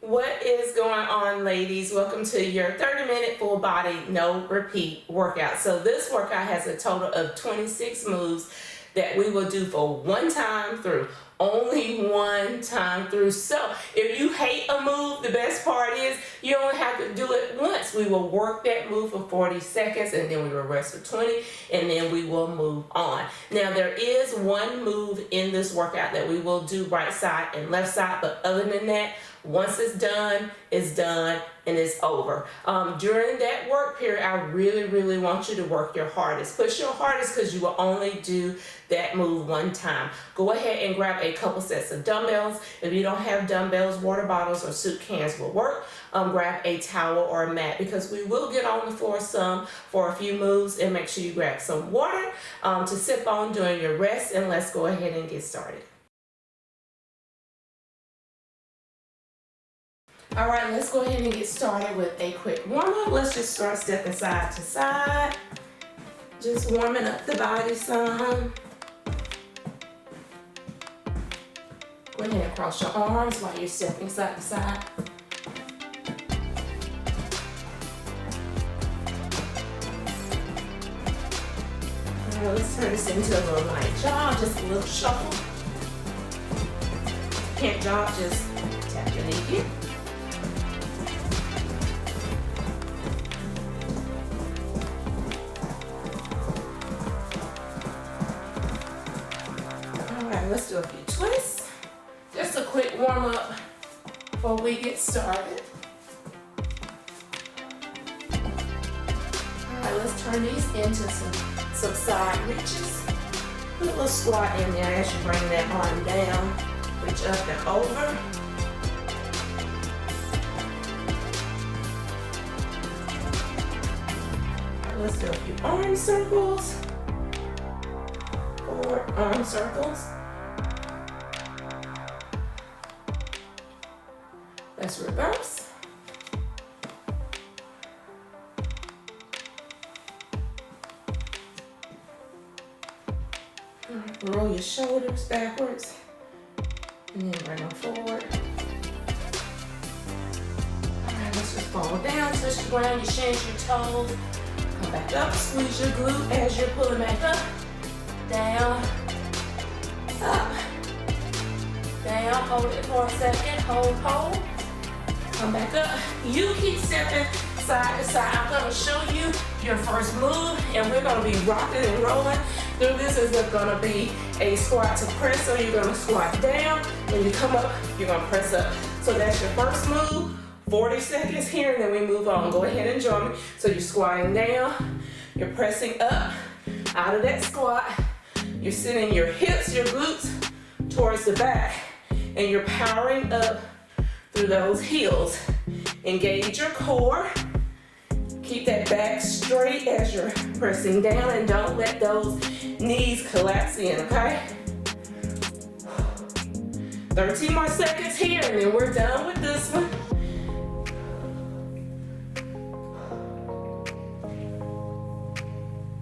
What is going on, ladies? Welcome to your 30-minute full body, no repeat workout. So this workout has a total of 26 moves that we will do for one time through. Only one time through. So if you hate a move, the best part is you only have to do it once. We will work that move for 40 seconds and then we will rest for 20 and then we will move on. Now there is one move in this workout that we will do right side and left side, but other than that, once it's done and it's over. During that work period, I really want you to work your hardest. Push your hardest because you will only do that move one time. Go ahead and grab a couple sets of dumbbells. If you don't have dumbbells, water bottles or soup cans will work. Grab a towel or a mat because we will get on the floor some for a few moves, and make sure you grab some water to sip on during your rest, and let's go ahead and get started. All right, let's go ahead and get started with a quick warm-up. Let's just start stepping side to side. Just warming up the body some. Go ahead and cross your arms while you're stepping side to side. All right, let's turn this into a little light jog, just a little shuffle. Can't jog, just tap your knee here. Let's do a few twists. Just a quick warm up before we get started. All right, let's turn these into some side reaches. Put a little squat in there as you bring that arm down. Reach up and over. All right, let's do a few arm circles. 4 arm circles. Let's reverse. Roll your shoulders backwards and then bring them forward. Alright, let's just fall down, touch the ground, your shins, your toes. Come back up, squeeze your glute as you're pulling back up. Down, up, down, hold it for a second, hold. Come back up. You keep stepping side to side. I'm going to show you your first move, and we're going to be rocking and rolling through this. Is going to be a squat to press, so you're going to squat down. When you come up, you're going to press up. So that's your first move. 40 seconds here, and then we move on. Go ahead and join me. So you're squatting down. You're pressing up out of that squat. You're sending your hips, your glutes towards the back, and you're powering up through those heels. Engage your core. Keep that back straight as you're pressing down, and don't let those knees collapse in, okay? 13 more seconds here, and then we're done with this one.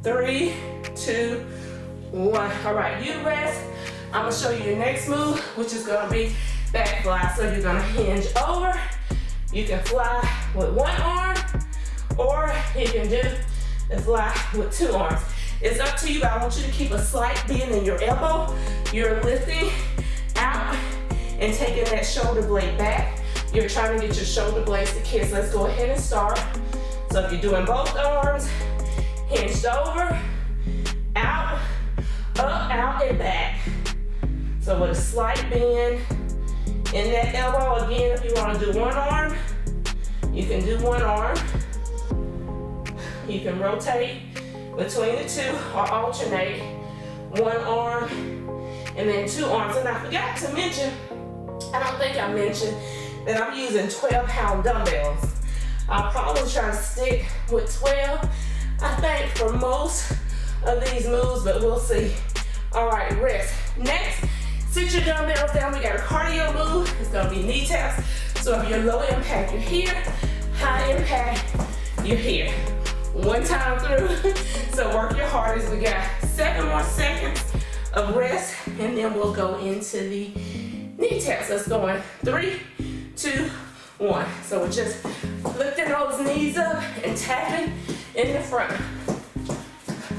Three, two, one. All right, you rest. I'm gonna show you your next move, which is gonna be back fly. So you're gonna hinge over. You can fly with one arm, or you can do the fly with 2 arms. It's up to you, but I want you to keep a slight bend in your elbow. You're lifting out and taking that shoulder blade back. You're trying to get your shoulder blades to kiss. Let's go ahead and start. So if you're doing both arms, hinged over, out, up, out, and back. So with a slight bend in that elbow. Again, if you want to do one arm, you can do one arm. You can rotate between the two or alternate one arm and then 2 arms. And I forgot to mention, I don't think I mentioned that I'm using 12-pound dumbbells. I'll probably try to stick with 12, I think, for most of these moves, but we'll see. All right, rest. Next, sit your dumbbells down. We got a cardio move. It's gonna be knee taps. So if you're low impact, you're here. High impact, you're here. One time through. So work your hardest. We got 7 more seconds of rest, and then we'll go into the knee taps. Let's go in 3, 2, 1. So we're just lifting those knees up and tapping in the front.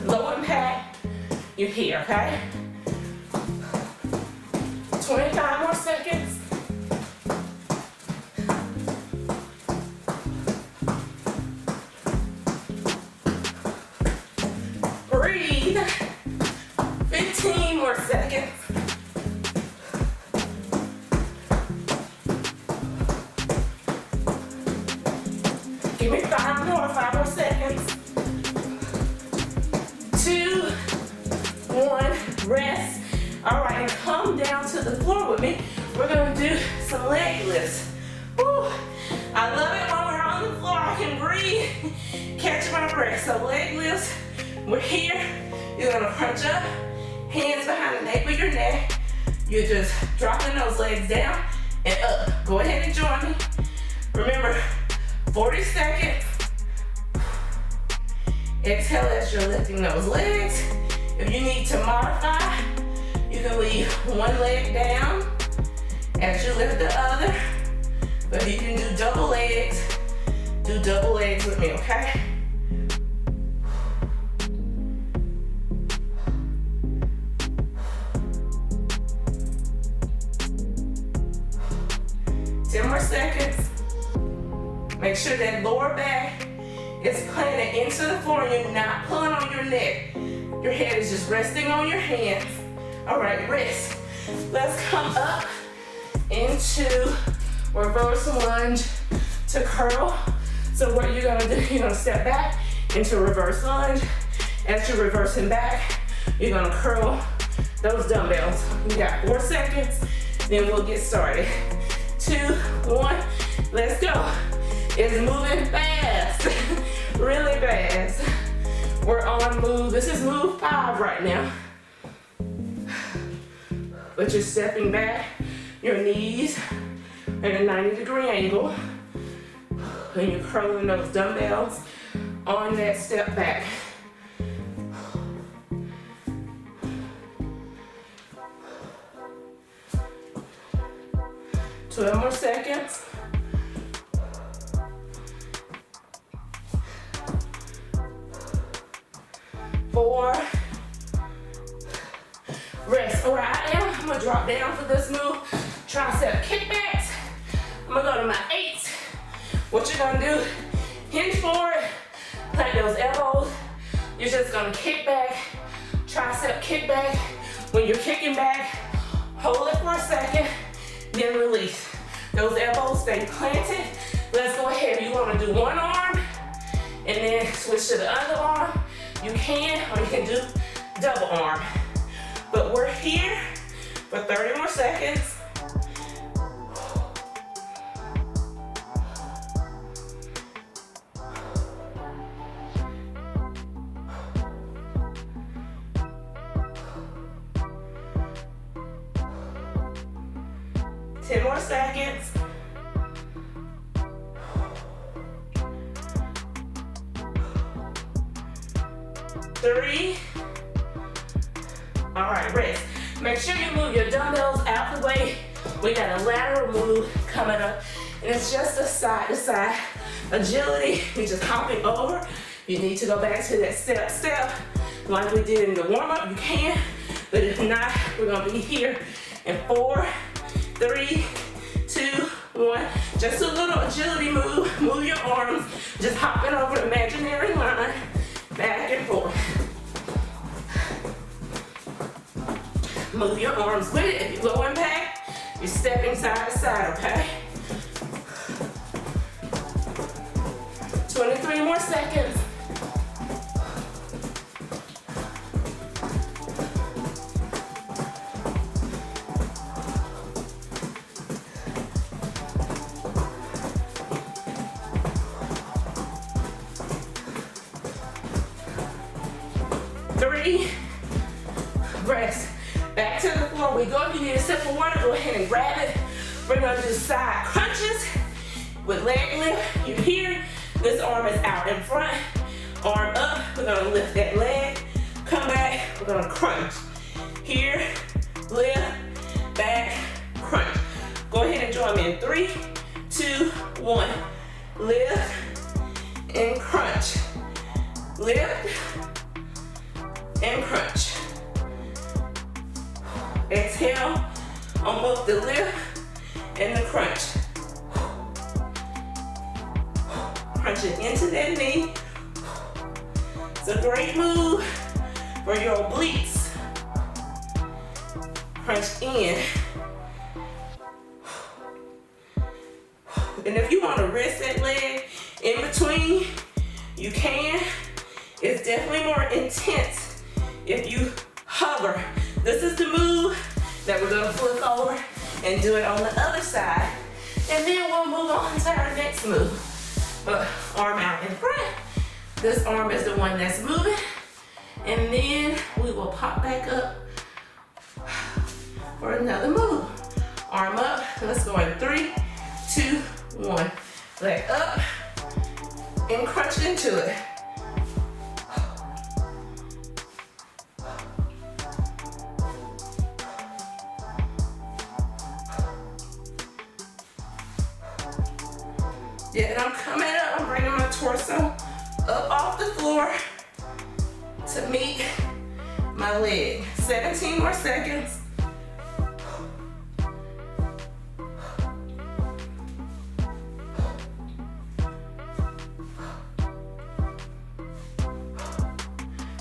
Low impact, you're here, okay? 25 more seconds. Breathe. 15 more seconds. Give me 5 more seconds. 2, 1, rest. All right, and come down to the floor with me. We're gonna do some leg lifts. Woo. I love it when we're on the floor. I can breathe, catch my breath. So leg lifts, we're here. You're gonna crunch up, hands behind the nape of your neck. You're just dropping those legs down and up. Go ahead and join me. Remember, 40 seconds. Exhale as you're lifting those legs. If you need to modify, you can leave one leg down as you lift the other. But you can do double legs. Do double legs with me, okay? More seconds. Make sure that lower back is planted into the floor. You're not pulling on your neck. Your head is just resting on your hands. All right, wrist. Let's come up into reverse lunge to curl. So what you're gonna do, you're gonna step back into reverse lunge. As you're reversing back, you're gonna curl those dumbbells. You got 4 seconds, then we'll get started. 2, 1, let's go. It's moving fast, really fast. We're on move, this is move 5 right now. But you're stepping back, your knees at a 90-degree angle. And you're curling those dumbbells on that step back. 12 more seconds. 4. Rest. Where I am, I'm gonna drop down for this move. Tricep kickbacks. I'm gonna go to my 8. What you're gonna do, hinge forward, plant those elbows. You're just gonna kick back, tricep kickback. When you're kicking back, hold it for a second, then release. Those elbows stay planted. Let's go ahead. You want to do one arm and then switch to the other arm. You can, or you can do double arm. But we're here for 30 more seconds. Ten more seconds. 3. All right, rest. Make sure you move your dumbbells out the way. We got a lateral move coming up, and it's just a side-to-side agility. You're just hopping over. You need to go back to that step like we did in the warm-up. You can, but if not, we're gonna be here in 4, 3, 2, 1. Just a little agility move. Move your arms. Just hopping over the imaginary line, back and forth. Move your arms with it. If you go impact, you're stepping side to side, okay? 23 more seconds. Rest. Back to the floor we go. If you need a sip of water, go ahead and grab it. We're gonna do side crunches with leg lift. You're here. This arm is out in front. Arm up. We're gonna lift that leg. Come back. We're gonna crunch. Here, lift, back, crunch. Go ahead and join me in 3, 2, 1. Lift and crunch. Lift and crunch. Exhale on both the lift and the crunch. Crunching into that knee. It's a great move for your obliques. Crunch in. And if you want to rest that leg in between, you can. It's definitely more intense if you hover. This is the move that we're gonna flip over and do it on the other side. And then we'll move on to our next move. Arm out in front. This arm is the one that's moving. And then we will pop back up for another move. Arm up, let's go in 3, 2, 1. Leg up and crunch into it. Yeah, and I'm coming up, I'm bringing my torso up off the floor to meet my leg. 17 more seconds.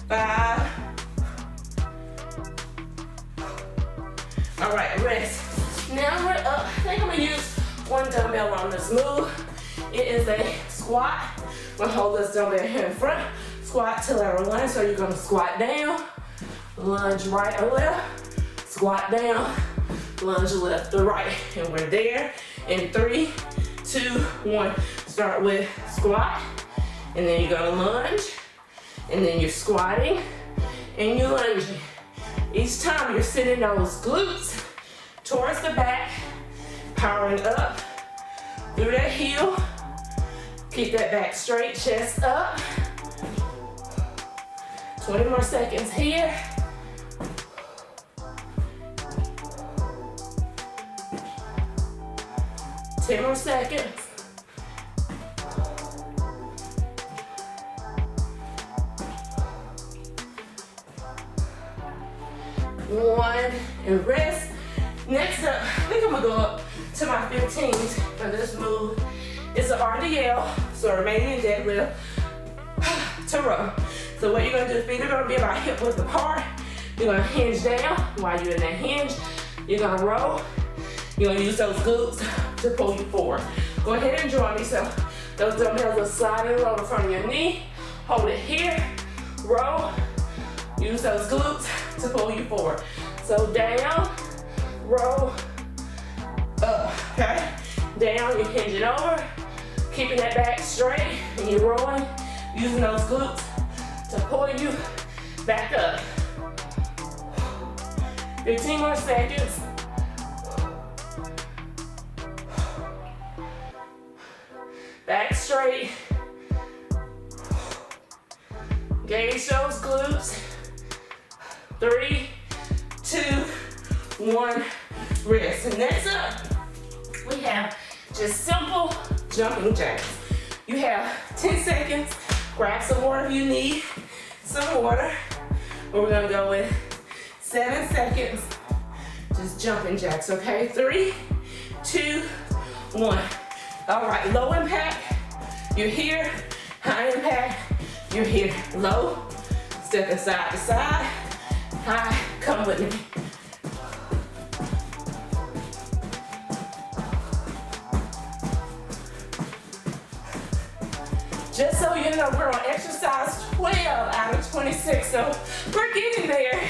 Five. All right, rest. Now we're up. I think I'm gonna use one dumbbell on this move. It is a squat. We're gonna hold this dumbbell here in front. Squat to lateral lunge. So you're gonna squat down, lunge right or left, squat down, lunge left or right. And we're there in 3, 2, 1. Start with squat, and then you're gonna lunge, and then you're squatting, and you're lunging. Each time you're sending those glutes towards the back, powering up through that heel. Keep that back straight, chest up. 20 more seconds here. Ten more seconds. One, and rest. Next up, I think I'm gonna go up to my 15s for this move. It's an RDL, so Romanian deadlift to row. So what you're gonna do, feet are gonna be about hip width apart. You're gonna hinge down. While you're in that hinge, you're gonna row. You're gonna use those glutes to pull you forward. Go ahead and join me. So those dumbbells are sliding low in front of your knee. Hold it here, row. Use those glutes to pull you forward. So down, row, up, okay? Down, you're hinging over, keeping that back straight, and you're rowing, using those glutes to pull you back up. 15 more seconds. Back straight. Engage those glutes. 3, 2, 1, rest. And next up, we have just simple jumping jacks. You have 10 seconds. Grab some water if you need some water. We're gonna go with 7 seconds. Just jumping jacks, okay? 3, 2, 1. All right, low impact, you're here. High impact, you're here. Low, stepping side to side. High, come with me. Just so you know, we're on exercise 12 out of 26, so we're getting there.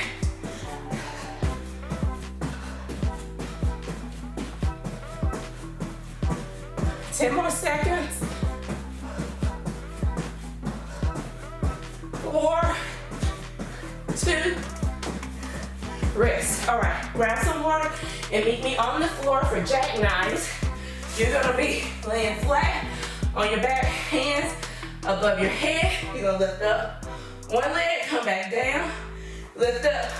Ten more seconds. 4, 2, rest. All right, grab some water and meet me on the floor for jackknives. You're gonna be laying flat on your back, hands above your head. You're gonna lift up one leg, come back down, lift up,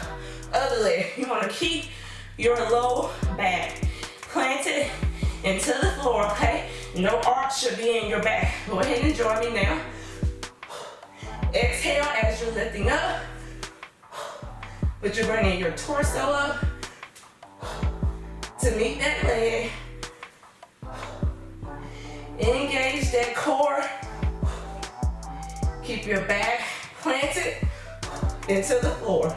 other leg. You wanna keep your low back planted into the floor, okay? No arch should be in your back. Go ahead and join me now. Exhale as you're lifting up, but you're bringing your torso up to meet that leg. Engage that core. Keep your back planted into the floor.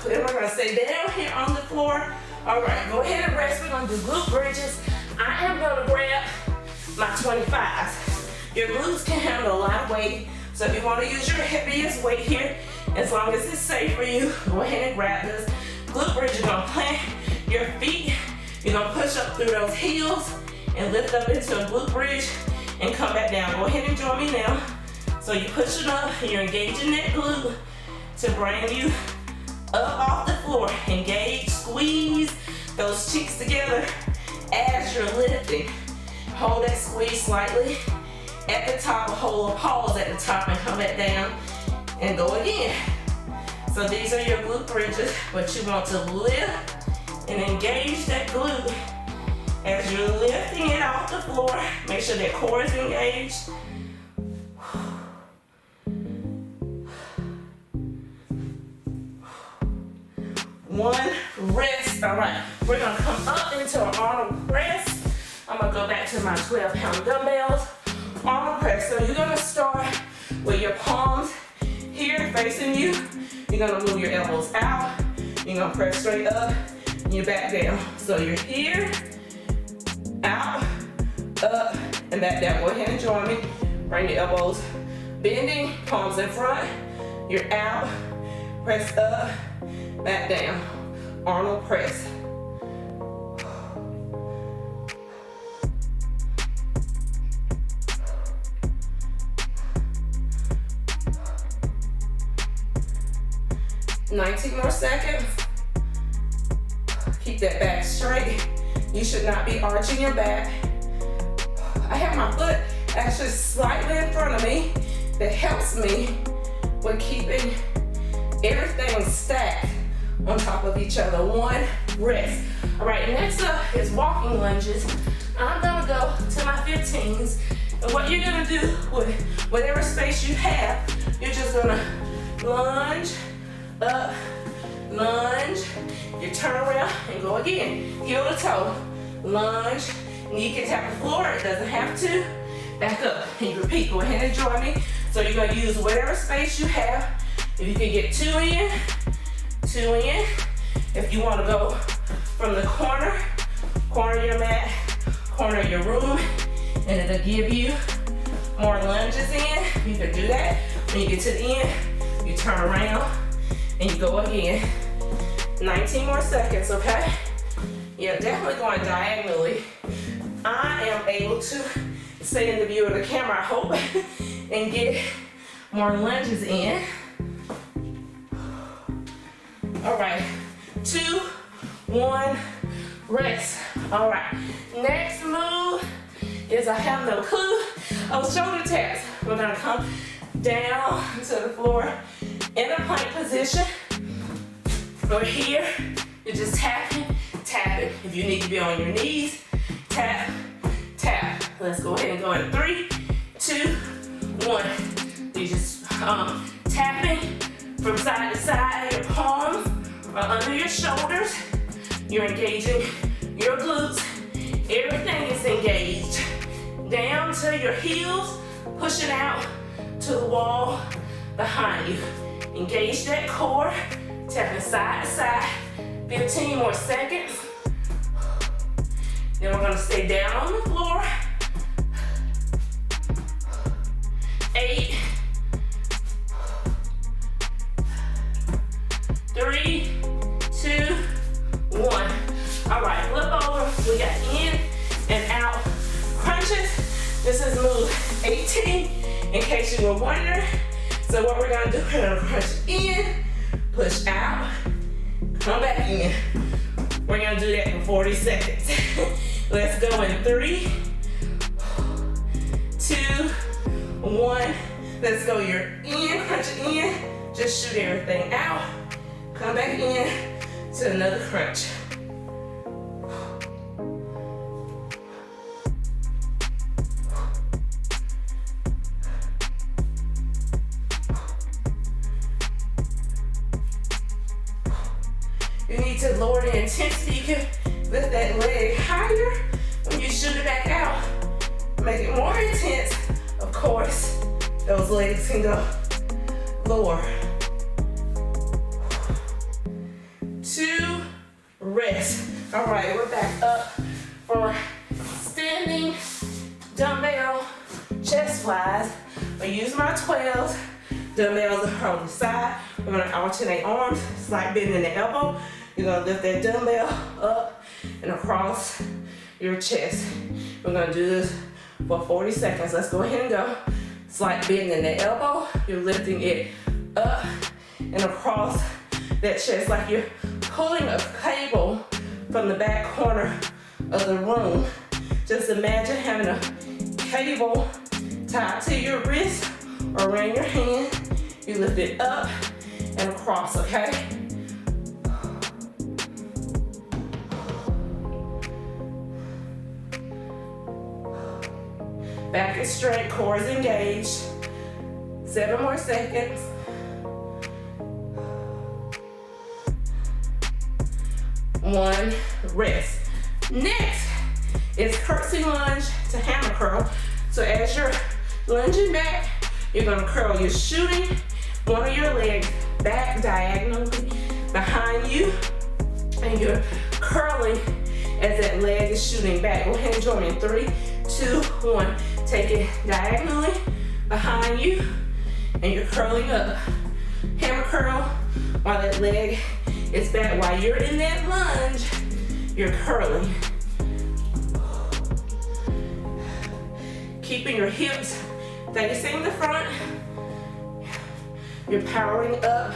Then we're gonna stay down here on the floor. All right, go ahead and rest. We're gonna do glute bridges. I am gonna grab my 25s. Your glutes can handle a lot of weight, so if you wanna use your heaviest weight here, as long as it's safe for you, go ahead and grab this. Glute bridge, you're gonna plant your feet. You're gonna push up through those heels and lift up into a glute bridge and come back down. Go ahead and join me now. So you push it up, and you're engaging that glute to bring you up off the floor. Engage, squeeze those cheeks together as you're lifting. Hold that squeeze slightly at the top, hold a pause at the top and come back down and go again. So these are your glute bridges, but you want to lift and engage that glute as you're lifting it off the floor. Make sure that core is engaged. One, rest. All right, we're gonna come up into an Arnold press. I'm gonna go back to my 12-pound dumbbells. Arnold press, so you're gonna start with your palms here facing you. You're gonna move your elbows out. You're gonna press straight up, and you back down. So you're here, out, up, and back down. Go ahead and join me. Bring your elbows bending, palms in front. You're out, press up, back down. Arnold press. $19 more seconds. Keep that back straight. You should not be arching your back. I have my foot actually slightly in front of me. That helps me with keeping everything stacked on top of each other. One, rest. All right, next up is walking lunges. I'm gonna go to my 15s. And what you're gonna do with whatever space you have, you're just gonna lunge, up, lunge. You turn around and go again. Heel to toe, lunge. Knee can tap the floor, it doesn't have to. Back up, and you repeat. Go ahead and join me. So you're gonna use whatever space you have. If you can get two in. If you wanna go from the corner of your mat, corner of your room, and it'll give you more lunges in, you can do that. When you get to the end, you turn around and you go again. 19 more seconds, okay? Yeah, definitely going diagonally. I am able to stay in the view of the camera, I hope, and get more lunges in. All right, 2, 1, rest. All right, next move is I have no clue of shoulder taps. We're gonna come down to the floor in a plank position. We're here, you're just tapping. If you need to be on your knees, tap. Let's go ahead and go in 3, 2, 1. You're just tapping from side to side. Your palms are under your shoulders. You're engaging your glutes. Everything is engaged. Down to your heels, pushing out to the wall behind you. Engage that core, tapping side to side. 15 more seconds. Then we're gonna stay down on the floor. 8, 3, 2, 1. All right, flip over. We got in and out crunches. This is move 18, in case you were wondering. So what we're gonna do, we're gonna crunch in, push out, come back in. We're gonna do that for 40 seconds. Let's go in 3, 1. Let's go. You're in, crunch it in. Just shoot everything out. Come back in to another crunch. You need to lower the intensity. You can lift that leg higher when you shoot it back out. Make it more intense. Of course, those legs can go lower. 2, rest. All right, we're back up for standing dumbbell chest flies. I use my 12s. Dumbbells are on the side. We're gonna alternate arms, slight bend in the elbow. You're gonna lift that dumbbell up and across your chest. We're gonna do this for 40 seconds. Let's go ahead and go. Slight bend in the elbow. You're lifting it up and across that chest like you're pulling a cable from the back corner of the room. Just imagine having a cable tied to your wrist or around your hand. You lift it up and across, okay? Back is straight, core is engaged. 7 more seconds. 1, rest. Next is curtsy lunge to hammer curl. So as you're lunging back, you're gonna curl. You're shooting one of your legs back diagonally behind you, and you're curling as that leg is shooting back. Go ahead and join me in 3, 2, 1. Take it diagonally behind you, and you're curling up. Hammer curl while that leg is back. While you're in that lunge, you're curling. Keeping your hips facing the front. You're powering up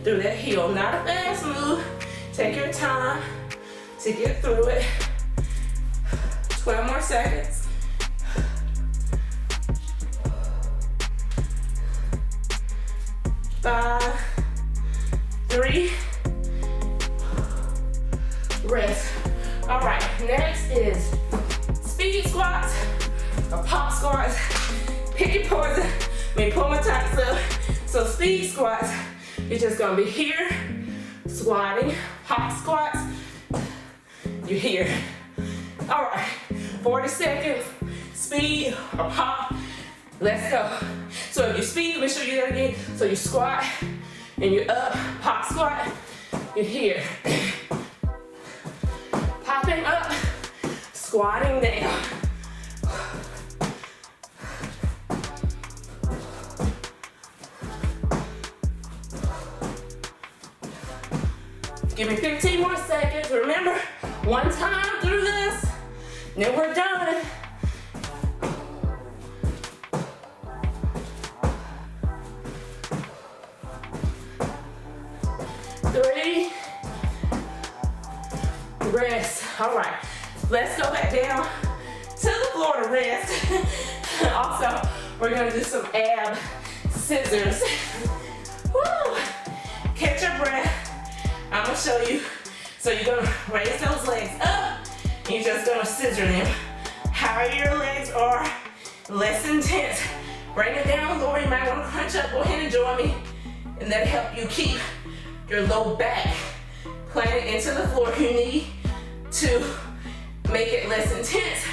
through that heel. Not a fast move. Take your time to get through it. 12 more seconds. 5, 3, rest. All right, next is speed squats or pop squats. Pick your poison. Let me pull my tights up. So speed squats, you're just gonna be here, squatting. Pop squats, you're here. All right, 40 seconds, speed or pop. Let's go. So if you speed, make sure you do that again. So you squat and you're up, pop squat, you're here. Popping up, squatting down. Give me 15 more seconds. Remember, one time through this, then we're done. 3, rest. All right, let's go back down to the floor to rest. Also, we're gonna do some ab scissors. Woo! Catch your breath. I'm gonna show you. So you're gonna raise those legs up, and you're just gonna scissor them. Higher your legs are, less intense. Bring it down, lower. You might wanna crunch up. Go ahead and join me, and that'll help you keep your low back planted into the floor. You need to make it less intense.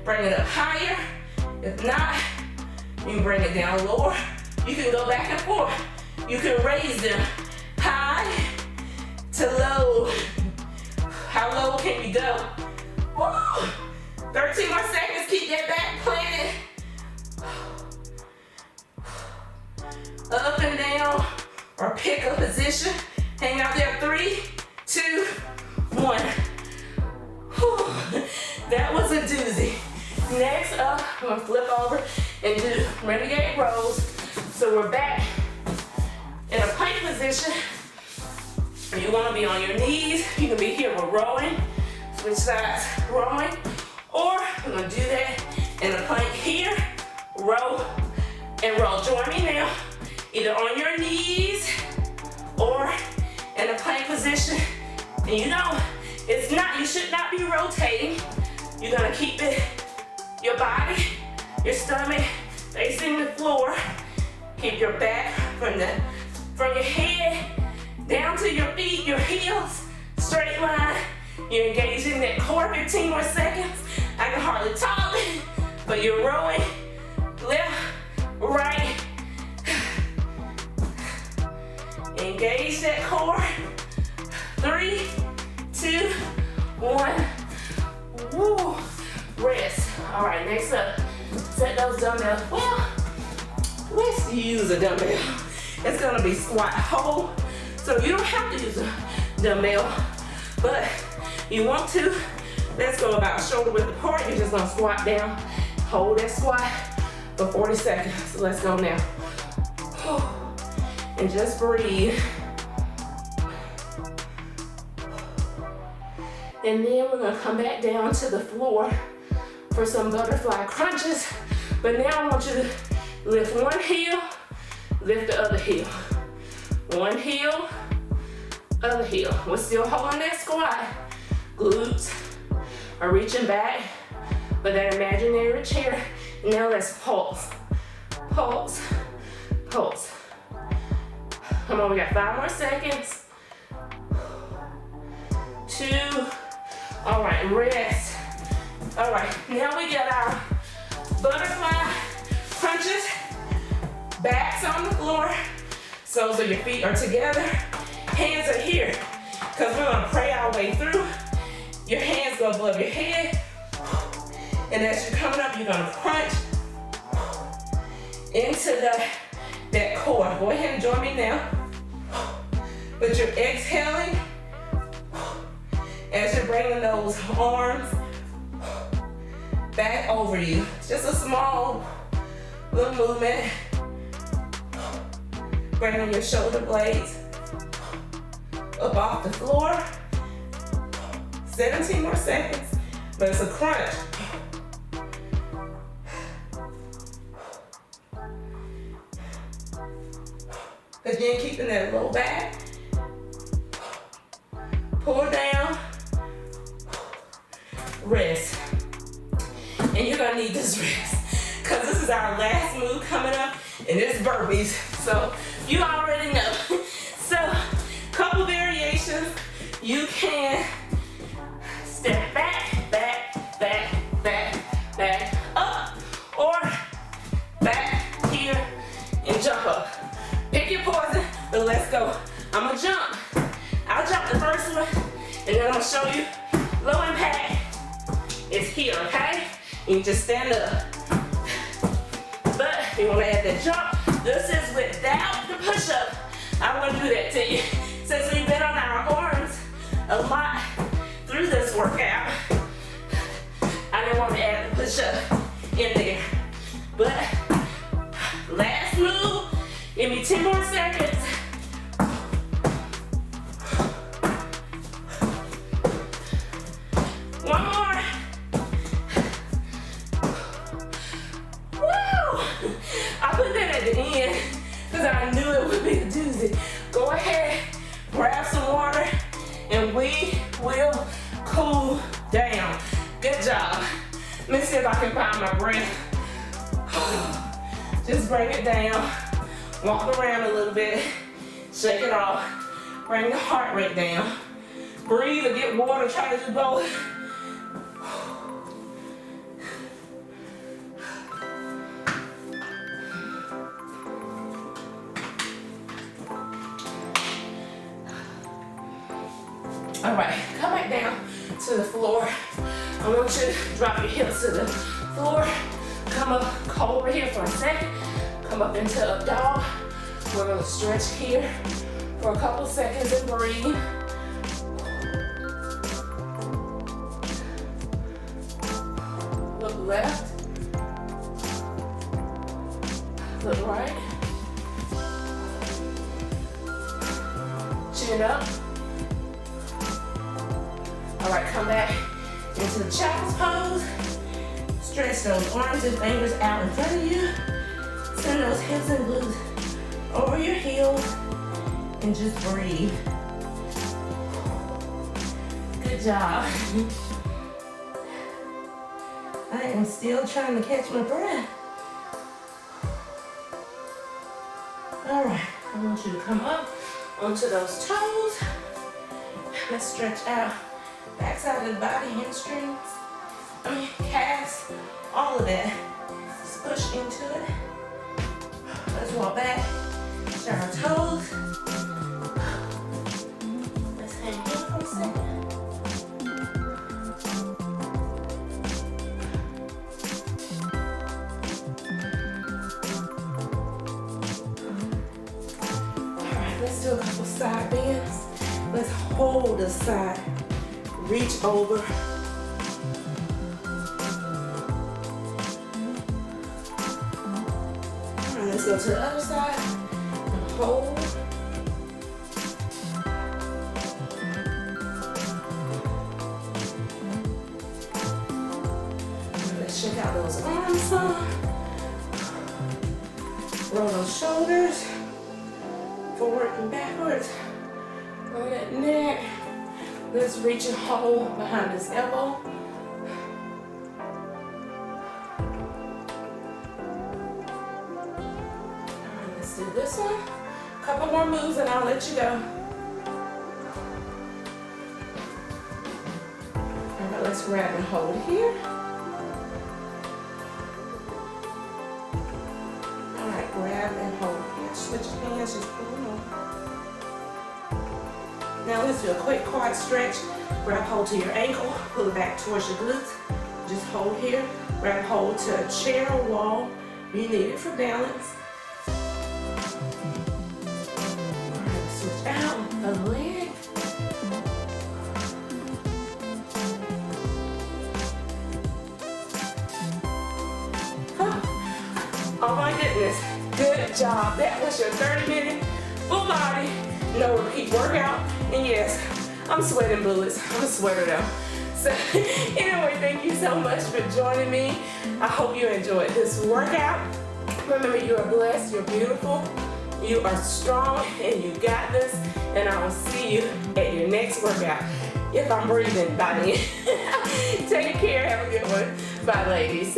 Bring it up higher. If not, you can bring it down lower. You can go back and forth. You can raise them high to low. How low can you go? Woo! 13 more seconds. Keep that back planted. Up and down, or pick a position. Hang out there. 3, 2, 1. Whew. That was a doozy. Next up, I'm gonna flip over and do renegade rows. So we're back in a plank position. You wanna be on your knees. You can be here, we're rowing. Switch sides, rowing. Or we're gonna do that in a plank here, row either on your knees or in a plank position. And you know, you should not be rotating. You're gonna keep your body, your stomach facing the floor. Keep your back from your head down to your feet, your heels, straight line. You're engaging that core, 15 more seconds. I can hardly talk, but you're rowing left, right. Engage that core. 3, 2, 1. Woo. Rest. All right, next up, set those dumbbells. Well, let's use a dumbbell. It's gonna be squat hold. So you don't have to use a dumbbell, but you want to. Let's go about shoulder width apart. You're just gonna squat down, hold that squat for 40 seconds. So let's go now. And just breathe. And then we're gonna come back down to the floor for some butterfly crunches. But now I want you to lift one heel, lift the other heel. One heel, other heel. We're still holding that squat. Glutes are reaching back with that imaginary chair. Now let's pulse, pulse, pulse. Come on, we got 5 more seconds. 2. All right, rest. All right, now we get our butterfly crunches. Backs on the floor. Soles of your feet are together. Hands are here, because we're gonna pray our way through. Your hands go above your head. And as you're coming up, you're gonna crunch into that core. Go ahead and join me now. But you're exhaling as you're bringing those arms back over you. Just a small little movement. Bringing your shoulder blades up off the floor. 17 more seconds, but it's a crunch. Again, keeping that low back. Pull down. Rest. And you're gonna need this rest, because this is our last move coming up, and it's burpees. So you already know. So, couple variations. You can step back, back, back, back, back, up, or back here and jump up. Pick your poison, but let's go. I'm gonna jump. I'll jump the first one, and then I'm gonna show you low impact is here, okay? You can just stand up. But if you wanna add that jump, this is without the push-up. I'm gonna do that to you. Since we've been on our arms a lot through this workout, I didn't want to add the push-up in there. But last move, give me 10 more seconds. One more. Woo! I put that at the end because I knew it would be a doozy. Go ahead, grab some water, and we will cool down. Good job. Let me see if I can find my breath. Just bring it down. Walk around a little bit. Shake it off. Bring the heart rate down. Breathe or get water. Try to do both. All right, come back down to the floor. I want you to drop your hips to the floor. Come up over here for a second. Come up into a dog. We're gonna stretch here for a couple seconds and breathe. Look left. Look right. Chin up. All right, come back into the child's pose. Stretch those arms and fingers out in front of you. Send those hips and glutes over your heels and just breathe. Good job. I am still trying to catch my breath. All right, I want you to come up onto those toes. Let's stretch out backside of the body, hamstrings, calves, all of that. Let's push into it. Let's walk back to our toes. Let's hang here for a second. Let's do a couple side bends. Let's hold the side. Reach over. All right, let's go to the other side and hold. Let's check out those arms some. Roll those shoulders. Forward and backwards. Roll that neck. Let's reach and hold behind this elbow. Alright, let's do this one. Couple more moves and I'll let you go. Alright, let's grab and hold here. Alright, grab and hold here. Switch hands, just pull them over. Now let's do a quick quad stretch. Grab hold to your ankle, pull it back towards your glutes. Just hold here. Grab hold to a chair or wall. You need it for balance. Alright, switch out the leg. Oh my goodness, good job. That was your 30-minute full body, no repeat workout. And yes, I'm sweating bullets. I'm a sweater though. So anyway, thank you so much for joining me. I hope you enjoyed this workout. Remember, you are blessed, you're beautiful, you are strong, and you got this. And I will see you at your next workout, if I'm breathing by then. Take care, have a good one. Bye, ladies.